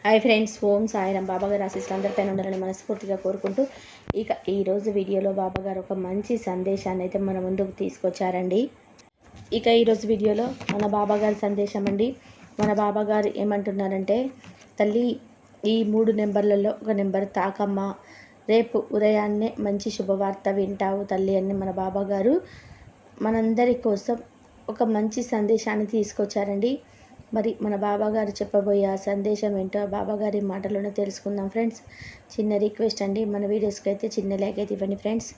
Hi friends, ఓం సాయిరాం. బాబాగారు ఆశీస్సులు అందరిపైన ఉండాలని మనస్ఫూర్తిగా కోరుకుంటూ ఇక ఈరోజు వీడియోలో బాబాగారు ఒక మంచి సందేశాన్ని అయితే మన ముందుకు తీసుకొచ్చారండి. ఇక ఈరోజు వీడియోలో మన బాబాగారి సందేశం అండి. మన బాబాగారు ఏమంటున్నారంటే, తల్లి ఈ 3 నెంబర్లలో ఒక నెంబర్ తాకమ్మ, రేపు ఉదయాన్నే మంచి శుభవార్త వింటావు తల్లి అని మన బాబాగారు మనందరి కోసం ఒక మంచి సందేశాన్ని తీసుకొచ్చారండి. మరి మన బాబాగారు చెప్పబోయే ఆ సందేశం ఏంటో బాబాగారి మాటలోనే తెలుసుకుందాం ఫ్రెండ్స్. చిన్న రిక్వెస్ట్ అండి, మన వీడియోస్కి అయితే చిన్న లైక్ అయితే ఇవ్వండి ఫ్రెండ్స్.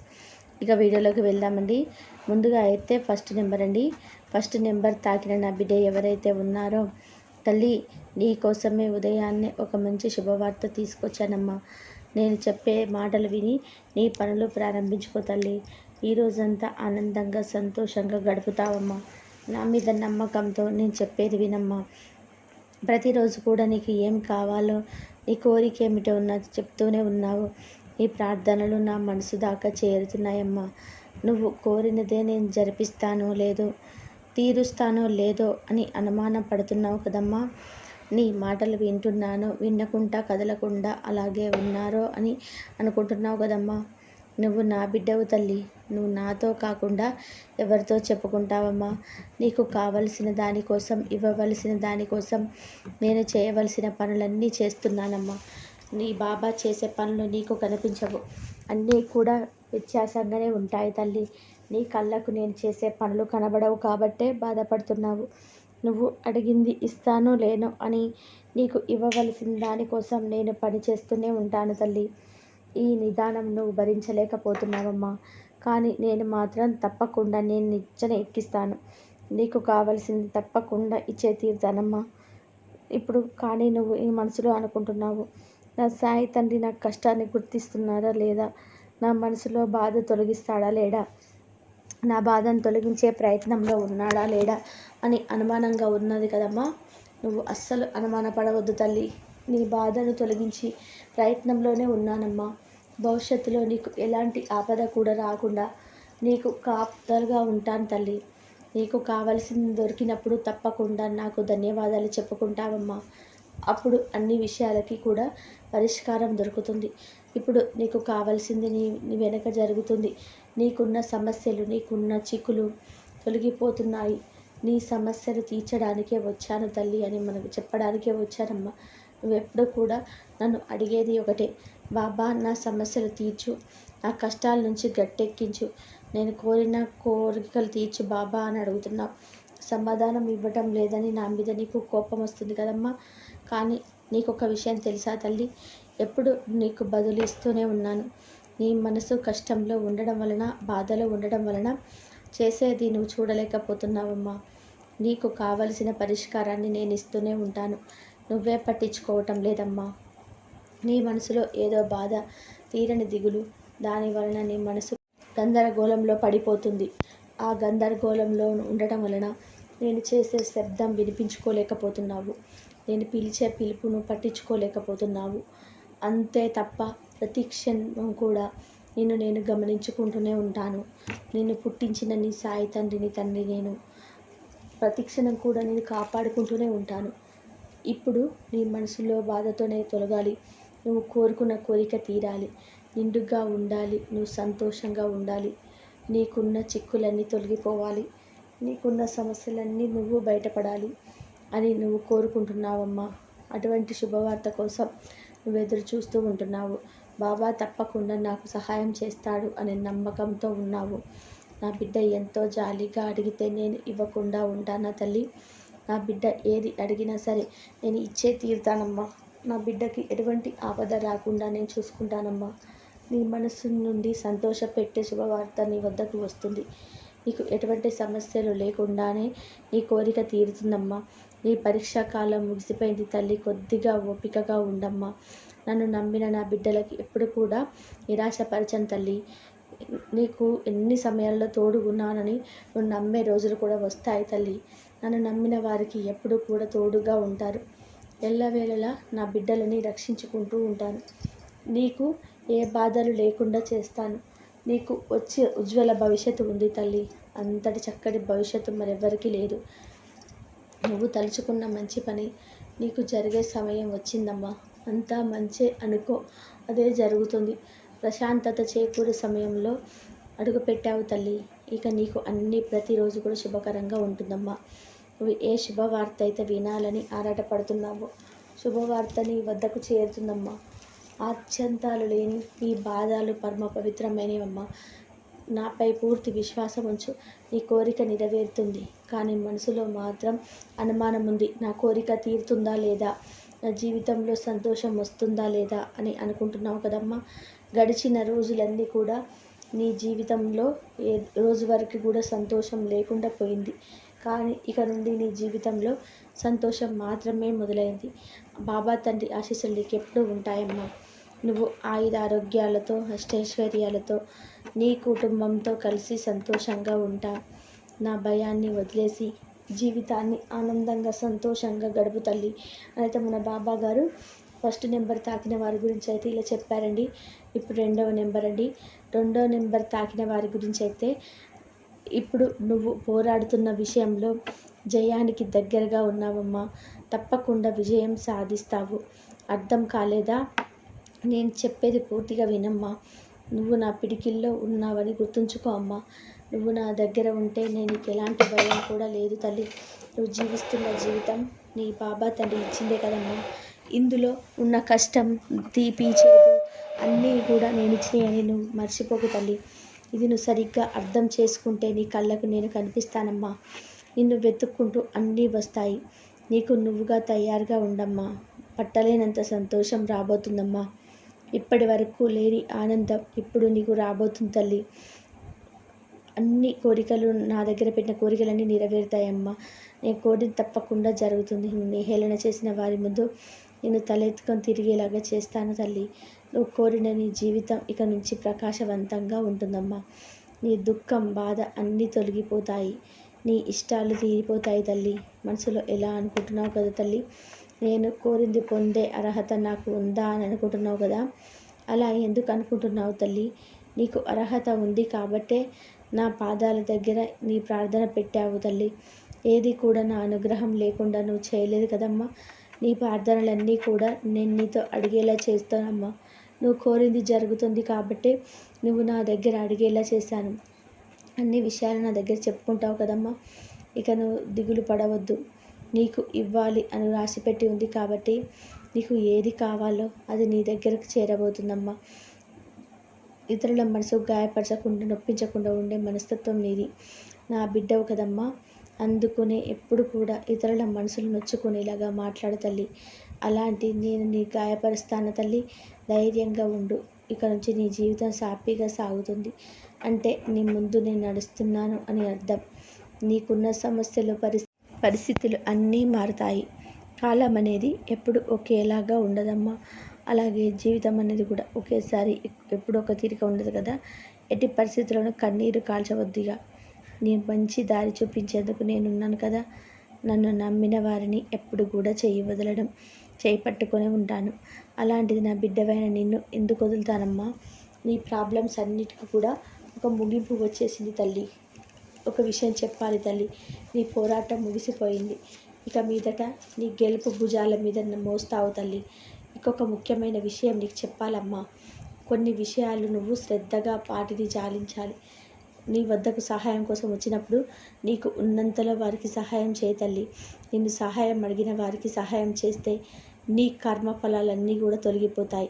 ఇక వీడియోలోకి వెళ్దామండి. ముందుగా అయితే ఫస్ట్ నెంబర్ అండి. ఫస్ట్ నెంబర్ తాకిన నా బిడ్డ ఎవరైతే ఉన్నారో, తల్లి నీ కోసమే ఉదయాన్నే ఒక మంచి శుభవార్త తీసుకొచ్చానమ్మా. నేను చెప్పే మాటలు విని నీ పనులు ప్రారంభించుకో తల్లి. ఈరోజంతా ఆనందంగా సంతోషంగా గడుపుతావమ్మా. నా మీద నమ్మకంతో నేను చెప్పేది వినమ్మా. ప్రతిరోజు కూడా నీకు ఏం కావాలో, నీ కోరిక ఏమిటో చెప్తూనే ఉన్నావు. నీ ప్రార్థనలు నా మనసు దాకా చేరుతున్నాయమ్మా. నువ్వు కోరినదే నేను జరిపిస్తానో లేదో, తీరుస్తానో లేదో అని అనుమానం పడుతున్నావు కదమ్మా. నీ మాటలు వింటున్నాను, వినకుండా కదలకుండా అలాగే ఉన్నారో అని అనుకుంటున్నావు కదమ్మా. నువ్వు నా బిడ్డవు తల్లి. నువ్వు నాతో కాకుండా ఎవరితో చెప్పుకుంటావమ్మా. నీకు కావలసిన దానికోసం, ఇవ్వవలసిన దానికోసం నేను చేయవలసిన పనులన్నీ చేస్తున్నానమ్మా. నీ బాబా చేసే పనులు నీకు కనిపించవు, అన్నీ కూడా వ్యత్యాసంగానే ఉంటాయి తల్లి. నీ కళ్ళకు నేను చేసే పనులు కనబడవు కాబట్టే బాధపడుతున్నావు. నువ్వు అడిగింది ఇస్తానో లేనో అని నీకు ఇవ్వవలసిన దానికోసం నేను పని చేస్తూనే ఉంటాను తల్లి. ఈ నిదానం నువ్వు భరించలేకపోతున్నావమ్మా. కానీ నేను మాత్రం తప్పకుండా నేను నిచ్చెన ఎక్కిస్తాను. నీకు కావలసింది తప్పకుండా ఇచ్చే తీరుతానమ్మా. ఇప్పుడు కానీ నువ్వు ఈ మనసులో అనుకుంటున్నావు, నా సాయి తండ్రి నా కష్టాన్ని గుర్తిస్తున్నారా లేదా, నా మనసులో బాధ తొలగిస్తాడా లేడా, నా బాధను తొలగించే ప్రయత్నంలో ఉన్నాడా లేడా అని అనుమానంగా ఉన్నది కదమ్మా. నువ్వు అస్సలు అనుమానపడవద్దు తల్లి. నీ బాధను తొలగించి ప్రయత్నంలోనే ఉన్నానమ్మా. భవిష్యత్తులో నీకు ఎలాంటి ఆపద కూడా రాకుండా నీకు కాపుదలుగా ఉంటాను తల్లి. నీకు కావలసింది దొరికినప్పుడు తప్పకుండా నాకు ధన్యవాదాలు చెప్పుకుంటావమ్మా. అప్పుడు అన్ని విషయాలకి కూడా పరిష్కారం దొరుకుతుంది. ఇప్పుడు నీకు కావాల్సింది నీ వెనక జరుగుతుంది. నీకున్న సమస్యలు, నీకున్న చిక్కులు తొలగిపోతున్నాయి. నీ సమస్యలు తీర్చడానికే వచ్చాను తల్లి అని మనకు చెప్పడానికే వచ్చానమ్మా. నువ్వెప్పుడు కూడా నన్ను అడిగేది ఒకటే, బాబా నా సమస్యలు తీర్చు, నా కష్టాల నుంచి గట్టెక్కించు, నేను కోరిన కోరికలు తీర్చు బాబా అని అడుగుతున్నావు. సమాధానం ఇవ్వటం లేదని నా మీద నీకు కోపం వస్తుంది కదమ్మా. కానీ నీకు ఒక విషయం తెలుసా తల్లి, ఎప్పుడు నీకు బదులు ఇస్తూనే ఉన్నాను. నీ మనసు కష్టంలో ఉండడం వలన, బాధలో ఉండడం వలన చేసేది నువ్వు చూడలేకపోతున్నావమ్మా. నీకు కావలసిన పరిష్కారాన్ని నేను ఇస్తూనే ఉంటాను. నువ్వే పట్టించుకోవటం లేదమ్మా. నీ మనసులో ఏదో బాధ, తీరని దిగులు, దాని వలన నీ మనసు గందరగోళంలో పడిపోతుంది. ఆ గందరగోళంలో ఉండటం వలన నేను చేసే శబ్దం వినిపించుకోలేకపోతున్నావు. నేను పిలిచే పిలుపును పట్టించుకోలేకపోతున్నావు. అంతే తప్ప ప్రతి క్షణం కూడా నేను గమనించుకుంటూనే ఉంటాను. నిన్ను పుట్టించిన నీ సాయి తండ్రిని తండ్రి నేను. ప్రతి క్షణం కూడా నేను కాపాడుకుంటూనే ఉంటాను. ఇప్పుడు నీ మనసులో బాధతోనే తొలగాలి. నువ్వు కోరుకున్న కోరిక తీరాలి, నిండుగా ఉండాలి, నువ్వు సంతోషంగా ఉండాలి, నీకున్న చిక్కులన్నీ తొలగిపోవాలి, నీకున్న సమస్యలన్నీ నువ్వు బయటపడాలి అని నువ్వు కోరుకుంటున్నావమ్మా. అటువంటి శుభవార్త కోసం నువ్వు ఎదురు చూస్తూ ఉంటున్నావు. బాబా తప్పకుండా నాకు సహాయం చేస్తాడు అనే నమ్మకంతో ఉన్నావు. నా బిడ్డ ఎంతో జాలిగా అడిగితే నేను ఇవ్వకుండా ఉంటానా తల్లి? నా బిడ్డ ఏది అడిగినా సరే నేను ఇచ్చే తీరుతానమ్మా. నా బిడ్డకి ఎటువంటి ఆపద రాకుండా నేను చూసుకుంటానమ్మా. నీ మనసు నుండి సంతోషపెట్టే శుభవార్త నీ వద్దకు వస్తుంది. నీకు ఎటువంటి సమస్యలు లేకుండానే నీ కోరిక తీరుతుందమ్మా. నీ పరీక్షా కాలం ముగిసిపోయింది తల్లి. కొద్దిగా ఓపికగా ఉండమ్మా. నన్ను నమ్మిన నా బిడ్డలకి ఎప్పుడు కూడా నిరాశపరచను తల్లి. నీకు ఎన్ని సమయాల్లో తోడు ఉన్నానని నువ్వు నమ్మే రోజులు కూడా వస్తాయి తల్లి. నన్ను నమ్మిన వారికి ఎప్పుడు కూడా తోడుగా ఉంటారు. ఎల్లవేళలా నా బిడ్డలని రక్షించుకుంటూ ఉంటాను. నీకు ఏ బాధలు లేకుండా చేస్తాను. నీకు వచ్చే ఉజ్వల భవిష్యత్తు ఉంది తల్లి. అంతటి చక్కటి భవిష్యత్తు మరెవ్వరికీ లేదు. నువ్వు తలుచుకున్న మంచి పని నీకు జరిగే సమయం వచ్చిందమ్మా. అంతా మంచే అనుకో, అదే జరుగుతుంది. ప్రశాంతత చేకూరే సమయంలో అడుగుపెట్టావు తల్లి. ఇక నీకు అన్నీ ప్రతిరోజు కూడా శుభకరంగా ఉంటుందమ్మా. నువ్వు ఏ శుభవార్త అయితే వినాలని ఆరాటపడుతున్నావో శుభవార్త నీ వద్దకు చేరుతుందమ్మా. ఆద్యంతాలు లేని నీ బాధలు పరమ పవిత్రమైనవమ్మా. నాపై పూర్తి విశ్వాసం ఉంచు. నీ కోరిక నెరవేరుతుంది. కానీ మనసులో మాత్రం అనుమానం ఉంది. నా కోరిక తీరుతుందా లేదా, నా జీవితంలో సంతోషం వస్తుందా లేదా అని అనుకుంటున్నావు కదమ్మా. గడిచిన రోజులన్నీ కూడా నీ జీవితంలో ఏ రోజు వరకు కూడా సంతోషం లేకుండా పోయింది. కానీ ఇక నుండి నీ జీవితంలో సంతోషం మాత్రమే మొదలైంది. బాబా తండ్రి ఆశీస్సులు నీకు ఎప్పుడూ ఉంటాయమ్మా. నువ్వు ఆయుధ ఆరోగ్యాలతో అష్టైశ్వర్యాలతో నీ కుటుంబంతో కలిసి సంతోషంగా ఉంటా. నా భయాన్ని వదిలేసి జీవితాన్ని ఆనందంగా సంతోషంగా గడుపు తల్లి అయితే మన బాబా గారు ఫస్ట్ నెంబర్ తాకిన వారి గురించి అయితే ఇలా చెప్పారండి. ఇప్పుడు రెండవ నెంబర్ అండి. రెండవ నెంబర్ తాకిన వారి గురించి అయితే ఇప్పుడు నువ్వు పోరాడుతున్న విషయంలో జయానికి దగ్గరగా ఉన్నావమ్మా. తప్పకుండా విజయం సాధిస్తావు. అర్థం కాలేదా? నేను చెప్పేది పూర్తిగా వినమ్మా. నువ్వు నా పిడికిల్లో ఉన్నావని గుర్తుంచుకో అమ్మా. నువ్వు నా దగ్గర ఉంటే నేను ఎలాంటి భయం కూడా లేదు తల్లి. నువ్వు జీవిస్తున్న జీవితం నీ బాబా తండ్రి ఇచ్చిందే కదమ్మా. ఇందులో ఉన్న కష్టం, తీపి, చేదు అన్నీ కూడా నేను ఇచ్చినాయని నువ్వు మర్చిపోకు తల్లి. ఇది నువ్వు సరిగ్గా అర్థం చేసుకుంటే నీ కళ్ళకు నేను కనిపిస్తానమ్మా. నిన్ను వెతుక్కుంటూ అన్నీ వస్తాయి. నీకు నువ్వుగా తయారుగా ఉండమ్మా. పట్టలేనంత సంతోషం రాబోతుందమ్మా. ఇప్పటి వరకు లేని ఆనందం ఇప్పుడు నీకు రాబోతుంది తల్లి. అన్ని కోరికలు నా దగ్గర పెట్టిన కోరికలన్నీ నెరవేరుతాయమ్మా. నేను కోరిన తప్పకుండా జరుగుతుంది. నీ హేళన చేసిన వారి ముందు నేను తలెత్తుకొని తిరిగేలాగా చేస్తాను తల్లి. నువ్వు కోరిన నీ జీవితం ఇక నుంచి ప్రకాశవంతంగా ఉంటుందమ్మా. నీ దుఃఖం, బాధ అన్నీ తొలగిపోతాయి. నీ ఇష్టాలు తీరిపోతాయి తల్లి. మనసులో ఎలా అనుకుంటున్నావు కదా తల్లి. నేను కోరింది పొందే అర్హత నాకు ఉందా అని అనుకుంటున్నావు కదా. అలా ఎందుకు అనుకుంటున్నావు తల్లి? నీకు అర్హత ఉంది కాబట్టే నా పాదాల దగ్గర నీ ప్రార్థన పెట్టావు తల్లి. ఏది కూడా నా అనుగ్రహం లేకుండా నువ్వు చేయలేదు కదమ్మా. నీ ప్రార్థనలన్నీ కూడా నేను నీతో అడిగేలా చేస్తానమ్మా. నువ్వు కోరింది జరుగుతుంది కాబట్టి నువ్వు నా దగ్గర అడిగేలా చేశాను. అన్ని విషయాలు నా దగ్గర చెప్పుకుంటావు కదమ్మా. ఇక నువ్వు దిగులు పడవద్దు. నీకు ఇవ్వాలి అని రాసిపెట్టి ఉంది కాబట్టి నీకు ఏది కావాలో అది నీ దగ్గరకు చేరబోతుందమ్మా. ఇతరుల మనసు గాయపరచకుండా, నొప్పించకుండా ఉండే మనస్తత్వం నీది. నా బిడ్డవు కదమ్మా. అందుకునే ఎప్పుడు కూడా ఇతరుల మనసులు నొచ్చుకునేలాగా మాట్లాడు తల్లి. అలాంటి నేను నీ గాయపరుస్తాను తల్లి. ధైర్యంగా ఉండు. ఇక నుంచి నీ జీవితం సాఫీగా సాగుతుంది. అంటే నీ ముందు నేను నడుస్తున్నాను అని అర్థం. నీకున్న సమస్యలు, పరిస్థితులు అన్నీ మారుతాయి. కాలం అనేది ఎప్పుడు ఒకేలాగా ఉండదమ్మా. అలాగే జీవితం అనేది కూడా ఒకేసారి ఎప్పుడు ఒక తీరిక ఉండదు కదా. ఎట్టి పరిస్థితుల్లోనూ కన్నీరు కాల్చవద్దుగా. నేను మంచి దారి చూపించేందుకు నేనున్నాను కదా. నన్ను నమ్మిన వారిని ఎప్పుడు కూడా చెయ్యి వదలడం, చేయి పట్టుకొని ఉంటాను. అలాంటిది నా బిడ్డవైన నిన్ను ఎందుకు వదులుతానమ్మా. నీ ప్రాబ్లమ్స్ అన్నిటికీ కూడా ఒక ముగింపు వచ్చేసింది తల్లి. ఒక విషయం చెప్పాలి తల్లి. నీ పోరాటం ముగిసిపోయింది. ఇక మీదట నీ గెలుపు భుజాల మీద మోస్తావు తల్లి. ఇంకొక ముఖ్యమైన విషయం నీకు చెప్పాలమ్మా. కొన్ని విషయాలు నువ్వు శ్రద్ధగా వాటిని చాలించాలి. నీ వద్దకు సహాయం కోసం వచ్చినప్పుడు నీకు ఉన్నంతలో వారికి సహాయం చేయి తల్లి. నిన్ను సహాయం అడిగిన వారికి సహాయం చేస్తే నీ కర్మ ఫలాలన్నీ కూడా తొలగిపోతాయి.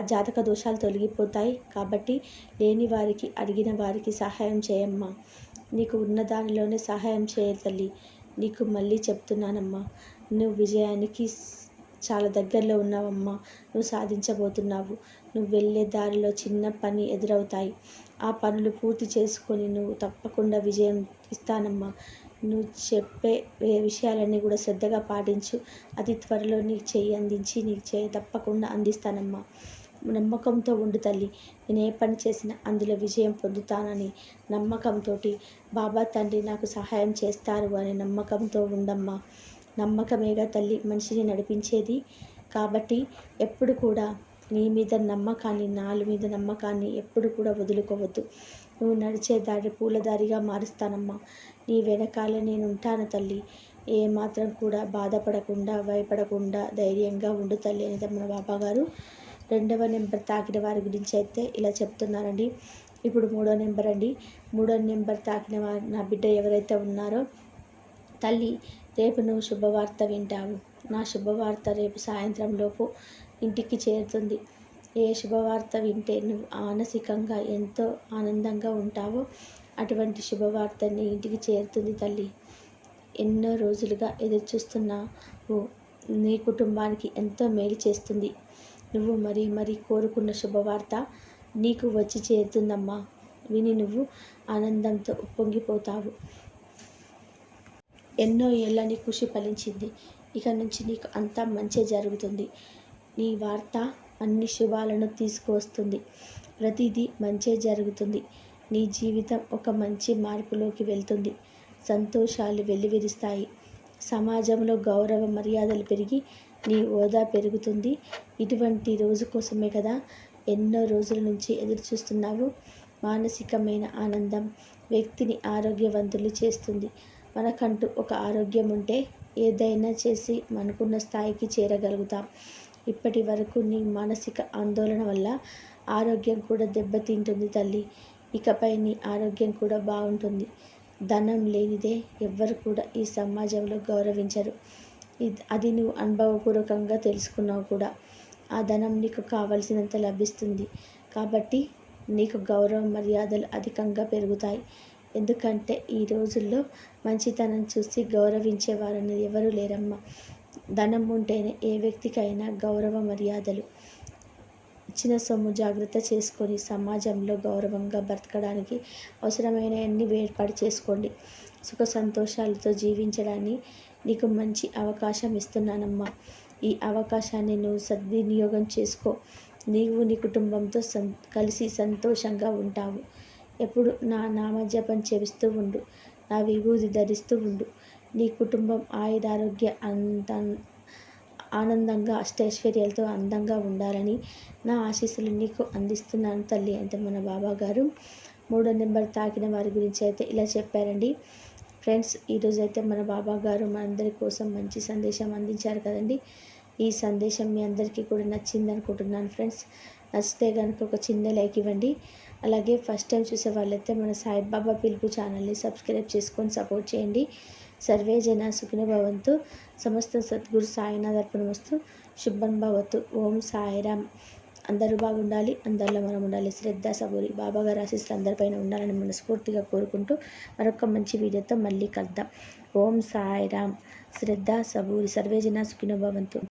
జాతక దోషాలు తొలగిపోతాయి. కాబట్టి లేని వారికి, అడిగిన వారికి సహాయం చేయమ్మా. నీకు ఉన్న దానిలోనే సహాయం చేయ తల్లి. నీకు మళ్ళీ చెప్తున్నానమ్మా. నువ్వు విజయానికి చాలా దగ్గరలో ఉన్నావమ్మా. నువ్వు సాధించబోతున్నావు. నువ్వు వెళ్ళే దారిలో చిన్న పని ఎదురవుతాయి. ఆ పనులు పూర్తి చేసుకొని నువ్వు తప్పకుండా విజయం ఇస్తానమ్మా. నువ్వు చెప్పే విషయాలన్నీ కూడా శ్రద్ధగా పాటించు. అతి త్వరలో నీకు చేయి అందించి నీకు చేయి తప్పకుండా అందిస్తానమ్మా. నమ్మకంతో ఉండు తల్లి. నేను ఏ పని చేసినా అందులో విజయం పొందుతానని నమ్మకంతో బాబా తండ్రి నాకు సహాయం చేస్తారు అనే నమ్మకంతో ఉండమ్మా. నమ్మకమేగా తల్లి మనిషిని నడిపించేది. కాబట్టి ఎప్పుడు కూడా నీ మీద నమ్మకాన్ని, నాలుగు మీద నమ్మకాన్ని ఎప్పుడు కూడా వదులుకోవద్దు. నువ్వు నడిచే దారి పూలదారిగా మారుస్తానమ్మా. నీ వెనకాల నేను ఉంటాను తల్లి. ఏమాత్రం కూడా బాధపడకుండా భయపడకుండా ధైర్యంగా ఉండు తల్లి అనేది మన బాబాగారు 2వ నెంబర్ తాకిన వారి గురించి అయితే ఇలా చెప్తున్నారండి. ఇప్పుడు 3వ నెంబర్ అండి. 3వ నెంబర్ తాకిన వారు నా బిడ్డ ఎవరైతే ఉన్నారో తల్లి, రేపు నువ్వు శుభవార్త వింటావు. నా శుభవార్త రేపు సాయంత్రం లోపు ఇంటికి చేరుతుంది. ఏ శుభవార్త వింటే నువ్వు మానసికంగా ఎంతో ఆనందంగా ఉంటావో అటువంటి శుభవార్త నీ ఇంటికి చేరుతుంది తల్లి. ఎన్నో రోజులుగా ఎదురుచూస్తున్నావు. నీ కుటుంబానికి ఎంతో మేలు చేస్తుంది. నువ్వు మరీ కోరుకున్న శుభవార్త నీకు వచ్చి చేరుతుందమ్మా. విని నువ్వు ఆనందంతో ఉప్పొంగిపోతావు. ఎన్నో ఏళ్ళ నీ కృషి ఫలించింది. ఇక నుంచి నీకు అంతా మంచి జరుగుతుంది. నీ వార్త అన్ని శుభాలను తీసుకువస్తుంది. ప్రతిదీ మంచే జరుగుతుంది. నీ జీవితం ఒక మంచి మార్పులోకి వెళ్తుంది. సంతోషాలు వెల్లివిరుస్తాయి. సమాజంలో గౌరవ మర్యాదలు పెరిగి నీ హోదా పెరుగుతుంది. ఇటువంటి రోజు కోసమే కదా ఎన్నో రోజుల నుంచి ఎదురు చూస్తున్నావు. మానసికమైన ఆనందం వ్యక్తిని ఆరోగ్యవంతులు చేస్తుంది. మనకంటూ ఒక ఆరోగ్యం ఉంటే ఏదైనా చేసి మనకున్న స్థాయికి చేరగలుగుతాం. ఇప్పటి వరకు నీ మానసిక ఆందోళన వల్ల ఆరోగ్యం కూడా దెబ్బతింటుంది తల్లి. ఇకపై నీ ఆరోగ్యం కూడా బాగుంటుంది. ధనం లేనిదే ఎవ్వరు కూడా ఈ సమాజంలో గౌరవించరు. అది నువ్వు అనుభవపూర్వకంగా తెలుసుకున్నావు కూడా. ఆ ధనం నీకు కావలసినంత లభిస్తుంది. కాబట్టి నీకు గౌరవ మర్యాదలు అధికంగా పెరుగుతాయి. ఎందుకంటే ఈ రోజుల్లో మంచితనం చూసి గౌరవించేవారని ఎవరు లేరమ్మా. ధనం ఉంటేనే ఏ వ్యక్తికైనా గౌరవ మర్యాదలు. ఇచ్చిన సొమ్ము జాగ్రత్త చేసుకొని సమాజంలో గౌరవంగా బ్రతకడానికి అవసరమైన అన్ని ఏర్పాటు చేసుకోండి. సుఖ సంతోషాలతో జీవించడాన్ని నీకు మంచి అవకాశం ఇస్తున్నానమ్మా. ఈ అవకాశాన్ని నువ్వు సద్వినియోగం చేసుకో. నీవు నీ కుటుంబంతో కలిసి సంతోషంగా ఉంటావు. ఎప్పుడు నా నామజపం చేస్తూ ఉండు. నా విభూది ధరిస్తూ ఉండు. నీ కుటుంబం ఆయురారోగ్య ఆనందంగా అష్టైశ్వర్యాలతో అందంగా ఉండాలని నా ఆశీస్సులు నీకు అందిస్తున్నాను తల్లి అంటే మన బాబాగారు 3వ నెంబర్ తాకిన వారి గురించి అయితే ఇలా చెప్పారండి. ఫ్రెండ్స్, ఈరోజు అయితే మన బాబాగారు మనందరి కోసం మంచి సందేశం అందించారు కదండి. ఈ సందేశం మీ అందరికీ కూడా నచ్చింది అనుకుంటున్నాను ఫ్రెండ్స్. నచ్చితే కనుక ఒక చిన్న లైక్ ఇవ్వండి. అలాగే ఫస్ట్ టైం చూసే వాళ్ళైతే మన సాయిబాబా పిలుపు ఛానల్ని సబ్స్క్రైబ్ చేసుకొని సపోర్ట్ చేయండి. సర్వే జన సుఖినో భవంతు. సమస్త సద్గురు సాయినాథ్ అర్పణమస్తు. శుభం భవతు. ఓం సాయిరామ్. అందరూ బాగుండాలి, అందరిలో మనం ఉండాలి. శ్రద్ధ సబూరి బాబాగారి ఆశీస్సులు అందరిపైన ఉండాలని మనస్ఫూర్తిగా కోరుకుంటూ మరొక మంచి వీడియోతో మళ్ళీ కలుద్దాం. ఓం సాయిరామ్. శ్రద్ధ సబూరి. సర్వే జన సుఖినో భవంతు.